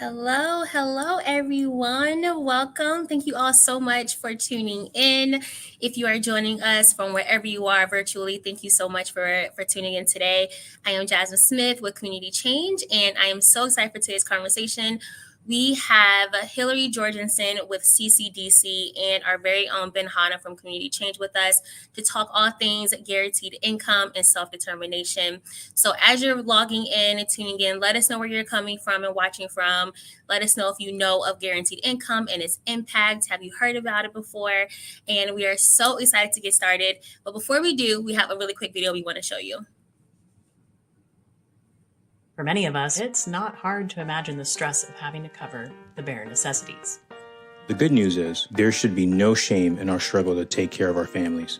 Hello, everyone. Welcome. Thank you all so much for tuning in. If you are joining us from wherever you are virtually, thank you so much for tuning in today. I am Jasmine Smith with Community Change, and I am so excited for today's conversation. We have Hillary Jorgensen with CCDC and our very own Hanna from Community Change with us to talk all things guaranteed income and self-determination. So as you're logging in and tuning in, let us know where you're coming from and watching from. Let us know if you know of guaranteed income and its impact. Have you heard about it before? And we are so excited to get started. But before we do, we have a really quick video we want to show you. For many of us, it's not hard to imagine the stress of having to cover the bare necessities. The good news is there should be no shame in our struggle to take care of our families.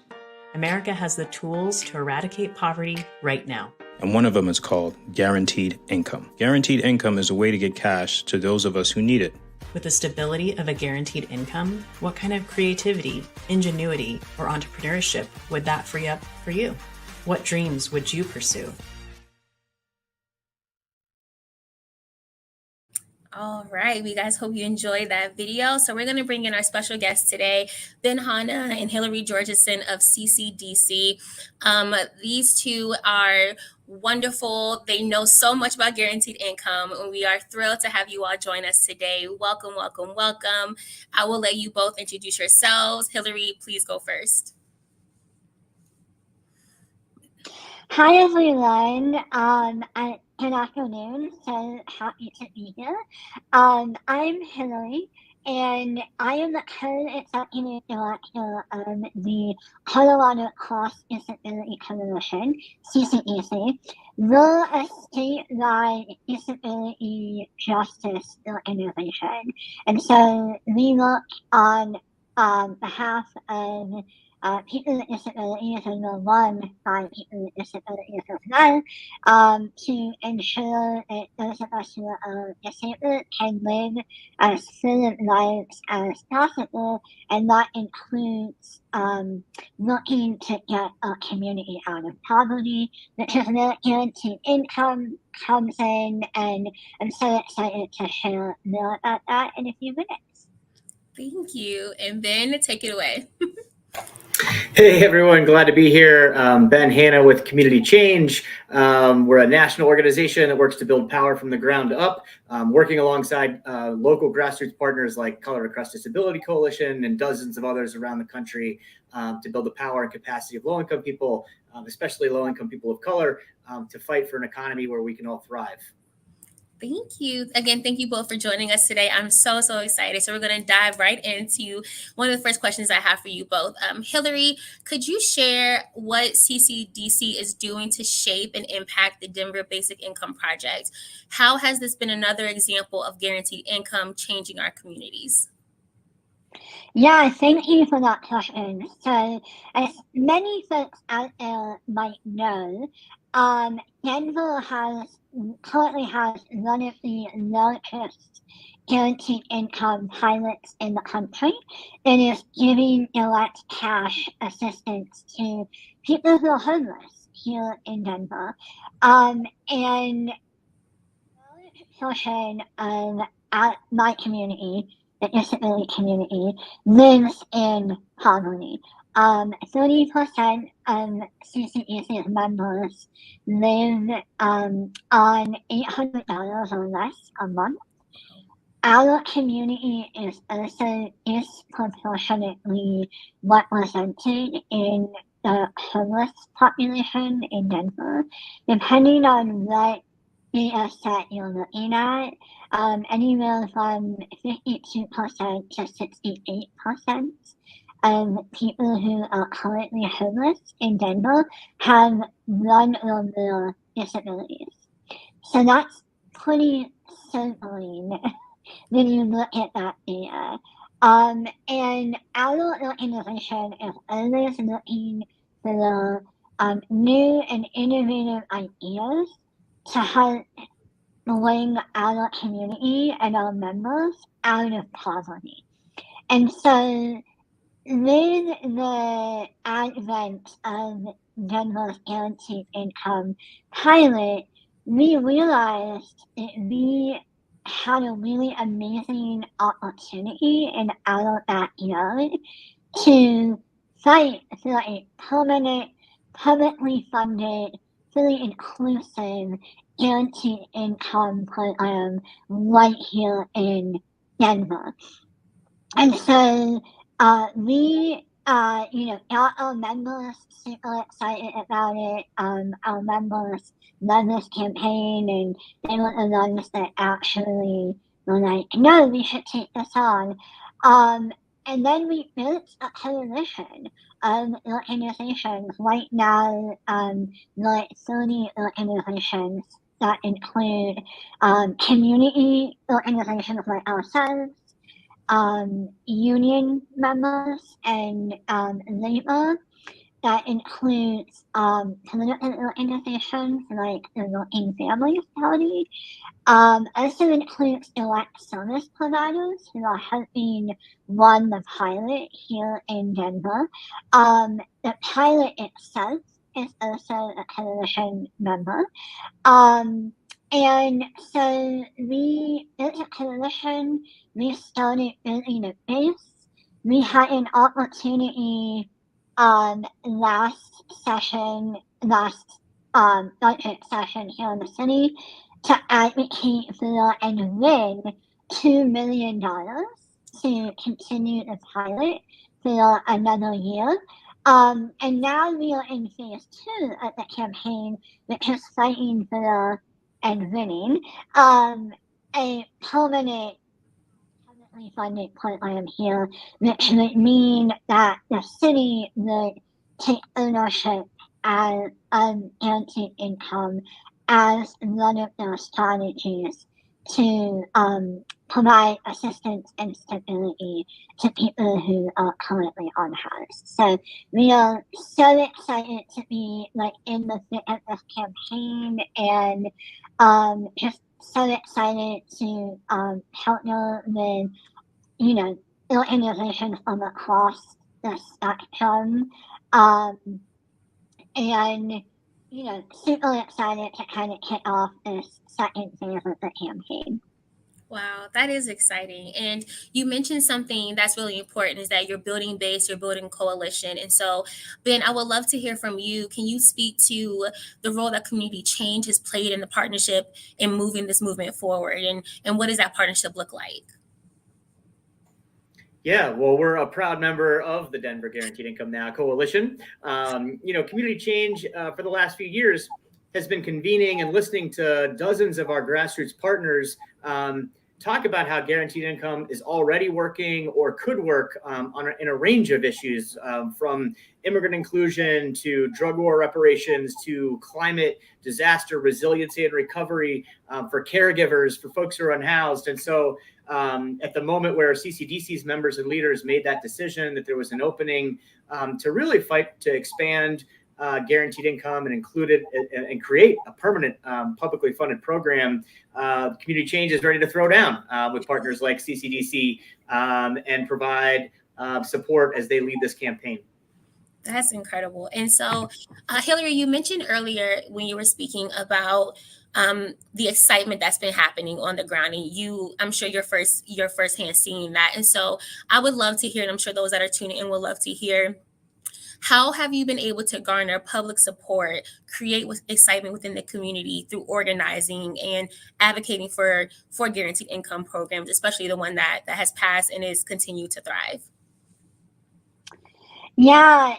America has the tools to eradicate poverty right now. And one of them is called guaranteed income. Guaranteed income is a way to get cash to those of us who need it. With the stability of a guaranteed income, what kind of creativity, ingenuity, or entrepreneurship would that free up for you? What dreams would you pursue? All right, we guys hope you enjoyed that video. So we're going to bring in our special guests today, Hanna and Hillary Jorgensen of CCDC. These two are wonderful. They know so much about guaranteed income, and we are thrilled to have you all join us today. Welcome, welcome, welcome. I will let you both introduce yourselves. Hillary, please go first. Hi everyone. Good afternoon. So happy to be here. I'm Hillary, and I am the co-executive director of the Colorado Cost Disability Coalition, CCDC. We're a statewide disability justice organization, and so we work on behalf of people with disabilities and the run by people with disabilities as well, to ensure that those of us who are disabled can live as full of lives as possible, and that includes looking to get our community out of poverty, which is where guaranteed income comes in, and I'm so excited to share more about that in a few minutes. Thank you. And take it away. Hey everyone, glad to be here. Hanna with Community Change. We're a national organization that works to build power from the ground up, working alongside local grassroots partners like Colorado Cross Disability Coalition and dozens of others around the country to build the power and capacity of low-income people, especially low-income people of color, to fight for an economy where we can all thrive. Thank you. Again, thank you both for joining us today. I'm so excited. So we're going to dive right into one of the first questions I have for you both. Hillary, could you share what CCDC is doing to shape and impact the Denver Basic Income Project? How has this been another example of guaranteed income changing our communities? Yeah, thank you for that question. So, as many folks out there might know, Denver currently has one of the largest guaranteed income pilots in the country. It is giving direct cash assistance to people who are homeless here in Denver. And a large portion of my community, the disability community, lives in poverty. 30% of CCDC's members live on $800 or less a month. Our community is also disproportionately represented in the homeless population in Denver. Depending on what data set you're looking at, anywhere from 52% to 68% of people who are currently homeless in Denver have one or more disabilities. So that's pretty sobering when you look at that data. And our organization is always looking for new and innovative ideas to help bring our community and our members out of poverty. And so with the advent of Denver's guaranteed income pilot, we realized that we had a really amazing opportunity in our backyard to fight for a permanent, publicly funded, fully inclusive anti-income program right here in Denver. And so we, got our members super excited about it. Our members love this campaign, and they were the ones that actually were like, no, we should take this on. And then we built a coalition of organizations. Right now, like 30 organizations that include community organizations like ourselves, union members, and labor. That includes political organizations like the Working Families Party. Also includes direct service providers who are helping run the pilot here in Denver. The pilot itself is also a coalition member. And so we built a coalition, we started building a base. We had an opportunity last budget session here in the city to advocate for and win $2 million to continue the pilot for another year. And now we are in phase 2 of the campaign, which is fighting for and winning a permanent publicly funded program here, which would mean that the city would take ownership as guaranteed income as one of their strategies to provide assistance and stability to people who are currently unhoused. So we are so excited to be in the thick of this campaign, and just so excited to partner with organizations from across the spectrum, and super excited to kind of kick off this second phase of the campaign. Wow, that is exciting. And you mentioned something that's really important is that you're building base, you're building coalition. And so, Ben, I would love to hear from you. Can you speak to the role that community change has played in the partnership in moving this movement forward? And what does that partnership look like? Yeah, well, we're a proud member of the Denver Guaranteed Income Now Coalition. Community change for the last few years has been convening and listening to dozens of our grassroots partners talk about how guaranteed income is already working or could work in a range of issues, from immigrant inclusion to drug war reparations to climate disaster resiliency and recovery, for caregivers, for folks who are unhoused. And so at the moment where CCDC's members and leaders made that decision that there was an opening to really fight to expand guaranteed income and include it and create a permanent publicly funded program, community change is ready to throw down with partners like CCDC and provide support as they lead this campaign. That's incredible. And so, Hillary, you mentioned earlier when you were speaking about the excitement that's been happening on the ground, and I'm sure you're firsthand seeing that. And so, I would love to hear, and I'm sure those that are tuning in will love to hear, how have you been able to garner public support, create excitement within the community through organizing and advocating for guaranteed income programs, especially the one that has passed and is continued to thrive? Yeah,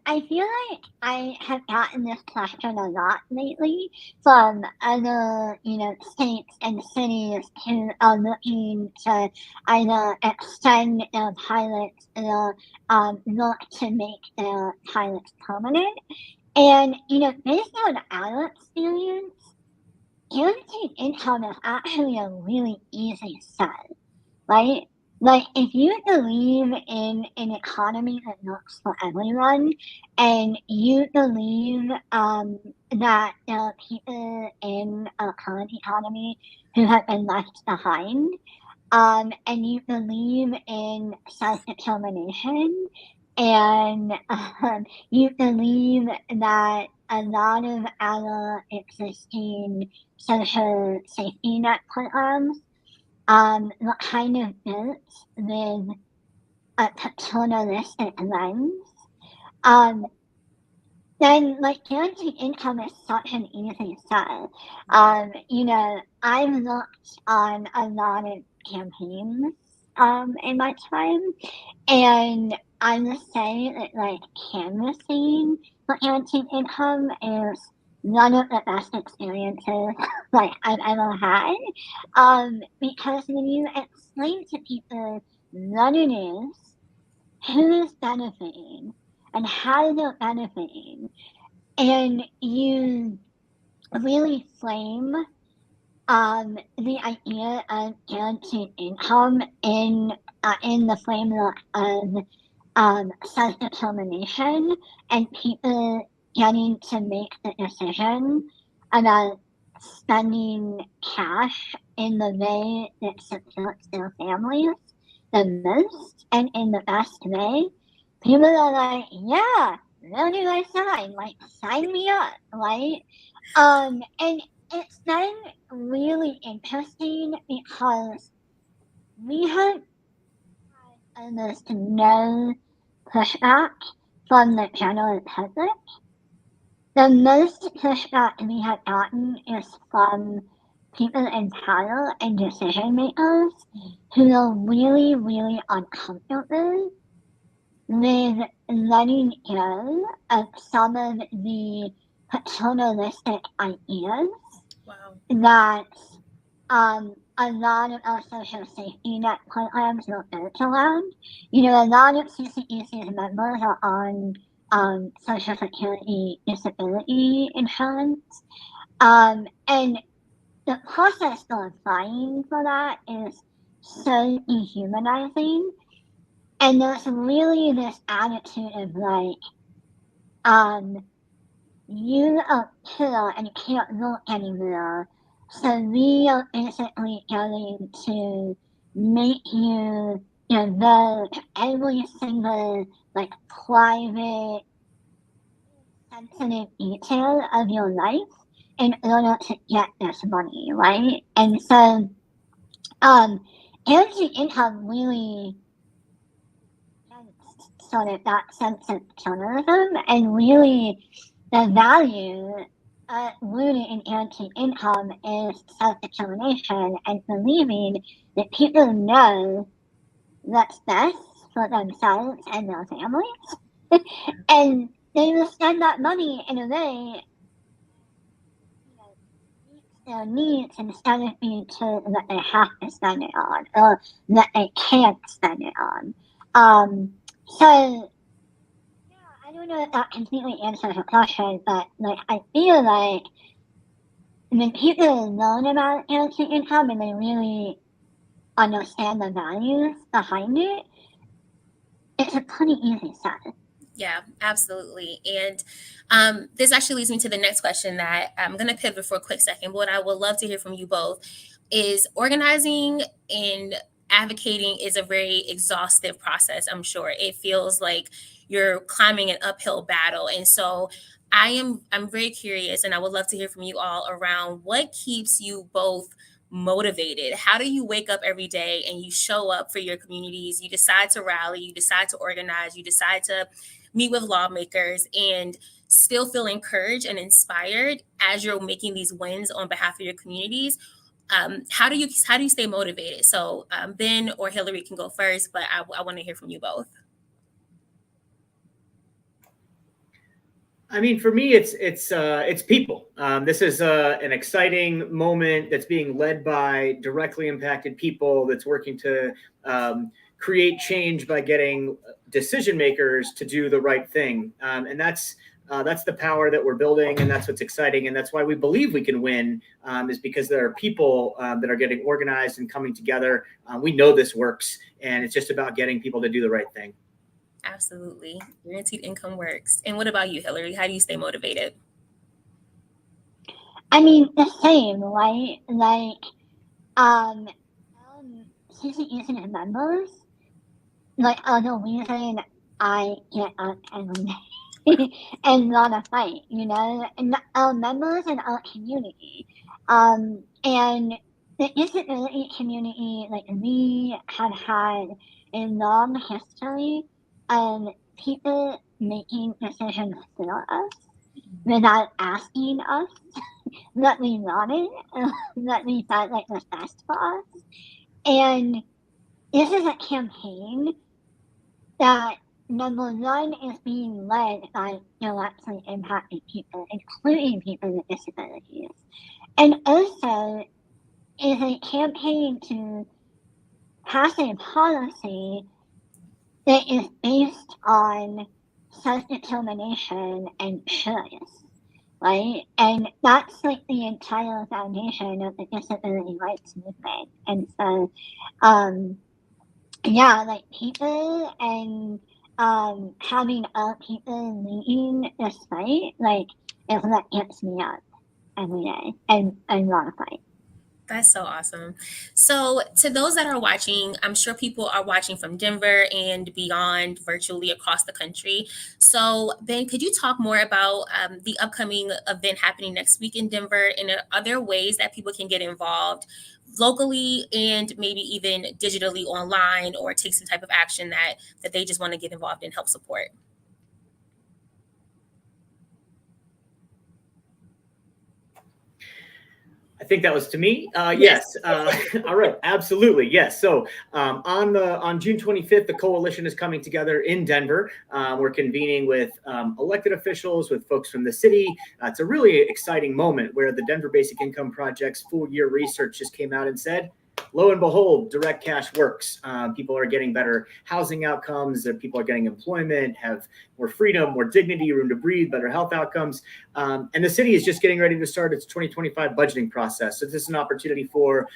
I feel like I have gotten this question a lot lately from other, states and cities who are looking to either extend their pilots or look to make their pilots permanent. And, based on our experience, guaranteed income is actually a really easy sell, right? Like, if you believe in an economy that works for everyone, and you believe that there are people in our current economy who have been left behind, and you believe in self-determination, and you believe that a lot of our existing social safety net programs were kind of built with a paternalistic lens, then like guaranteed income is such an easy sell. I've looked on a lot of campaigns in my time, and I would say that like canvassing for guaranteed income is one of the best experiences like I've ever had. Because when you explain to people what it is, who is benefiting, and how they're benefiting, and you really frame the idea of guaranteed income in the framework of self-determination and people getting to make the decision about spending cash in the way that supports their families the most and in the best way. People are like, yeah, where do I sign? Like, sign me up, right? And it's been really interesting because we have had almost no pushback from the general public. The most pushback we have gotten is from people in power and decision makers who are really, really uncomfortable with letting go of some of the paternalistic ideas Wow. that a lot of our social safety net programs were built around. A lot of CCDC's members are on Social Security disability insurance. And the process for applying for that is so dehumanizing. And there's really this attitude of like, you are poor and can't work anymore. So we are basically going to make you devote every single like private sensitive detail of your life in order to get this money, right? And so guaranteed income really sort of that sense of journalism, and really the value rooted in guaranteed income is self-determination and believing that people know what's best for themselves and their families, and they will spend that money in a way meets their needs instead of being told that they have to spend it on or that they can't spend it on. So yeah, I don't know if that completely answers your question, but like I feel like when people learn about guaranteed income and they really understand the values behind it, it's a pretty easy sell. Yeah, absolutely. And this actually leads me to the next question that I'm going to pivot for a quick second. But what I would love to hear from you both is organizing and advocating is a very exhaustive process. I'm sure it feels like you're climbing an uphill battle. And so I'm very curious, and I would love to hear from you all around what keeps you both motivated. How do you wake up every day and you show up for your communities? You decide to rally, you decide to organize, you decide to meet with lawmakers and still feel encouraged and inspired as you're making these wins on behalf of your communities. How do you stay motivated? So Ben or Hillary can go first, but I want to hear from you both. I mean, for me, it's people. This is an exciting moment that's being led by directly impacted people. That's working to create change by getting decision makers to do the right thing, and that's the power that we're building, and that's what's exciting, and that's why we believe we can win. Is because there are people that are getting organized and coming together. We know this works, and it's just about getting people to do the right thing. Absolutely. Guaranteed income works. And what about you, Hillary? How do you stay motivated? I mean, the same, right? Like, CCDC members, like, are the reason I get up every day and want to fight, and our members in our community. And the disability community, like we have had a long history of people making decisions for us without asking us what we wanted, what we thought like was best for us. And this is a campaign that number one is being led by directly impacted people, including people with disabilities, and also is a campaign to pass a policy that is based on self-determination and choice, right? And that's like the entire foundation of the disability rights movement. And so, yeah, like people and having other people leading this fight, like, is what gets me up every day and want to fight. That's so awesome. So, to those that are watching, I'm sure people are watching from Denver and beyond, virtually across the country. So, Ben, could you talk more about the upcoming event happening next week in Denver? And are there ways that people can get involved locally and maybe even digitally online, or take some type of action that they just want to get involved and help support? I think that was to me. Yes. All right. Absolutely. Yes. So on June 25th, the coalition is coming together in Denver. We're convening with elected officials, with folks from the city. It's a really exciting moment where the Denver Basic Income Project's full year research just came out and said, lo and behold, direct cash works. People are getting better housing outcomes. People are getting employment, have more freedom, more dignity, room to breathe, better health outcomes. And the city is just getting ready to start its 2025 budgeting process. So this is an opportunity for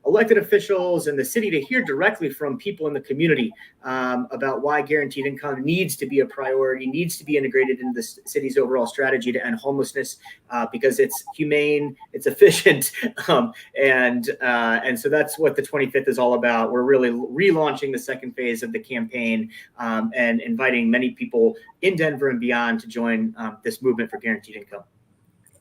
elected officials and the city to hear directly from people in the community about why guaranteed income needs to be a priority, needs to be integrated into the city's overall strategy to end homelessness, because it's humane, it's efficient, and so that's what the 25th is all about. We're really relaunching the second phase of the campaign and inviting many people in Denver and beyond to join this movement for guaranteed income.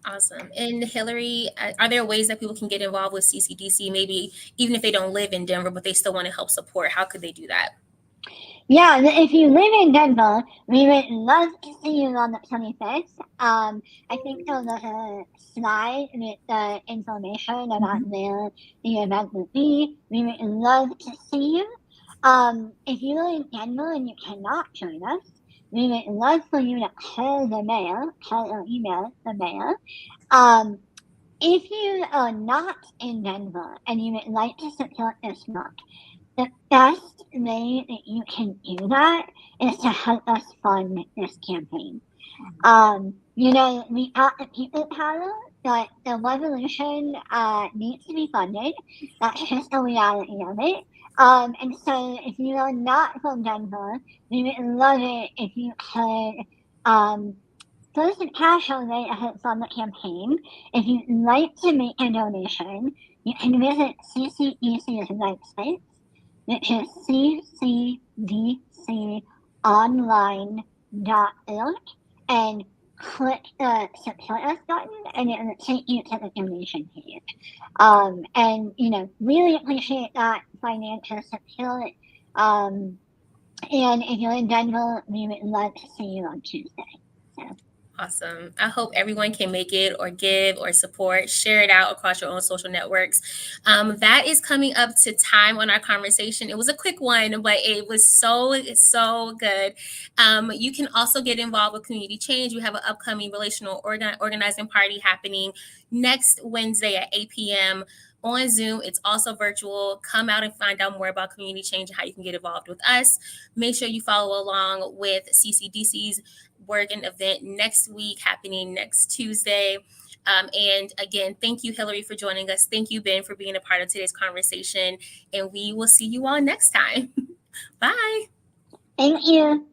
Awesome. And Hillary, are there ways that people can get involved with CCDC, maybe even if they don't live in Denver, but they still want to help support? How could they do that? Yeah, if you live in Denver, we would love to see you on the 25th. I think there's a slide with the information about where the event will be. We would love to see you. If you are in Denver and you cannot join us, we would love for you to call the mayor, call or email the mayor. If you are not in Denver and you would like to support this work, the best way that you can do that is to help us fund this campaign. We got the people power, but the revolution needs to be funded. That's just the reality of it. And so if you are not from Denver, we would love it if you could first cash donate to fund the campaign. If you'd like to make a donation, you can visit CCDC's website, which is ccdconline.org, and click the support us button, and it will take you to the donation page. And really appreciate that financial support. And if you're in Denver, we would love to see you on Tuesday. So. Awesome. I hope everyone can make it, or give, or support. Share it out across your own social networks. That is coming up to time on our conversation. It was a quick one, but it was so good. You can also get involved with community change. We have an upcoming relational organizing party happening next Wednesday at 8 p.m. on Zoom. It's also virtual. Come out and find out more about community change and how you can get involved with us. Make sure you follow along with CCDC's work and event next week, happening next Tuesday. And again, thank you, Hillary, for joining us. Thank you, Ben, for being a part of today's conversation. And we will see you all next time. Bye. Thank you.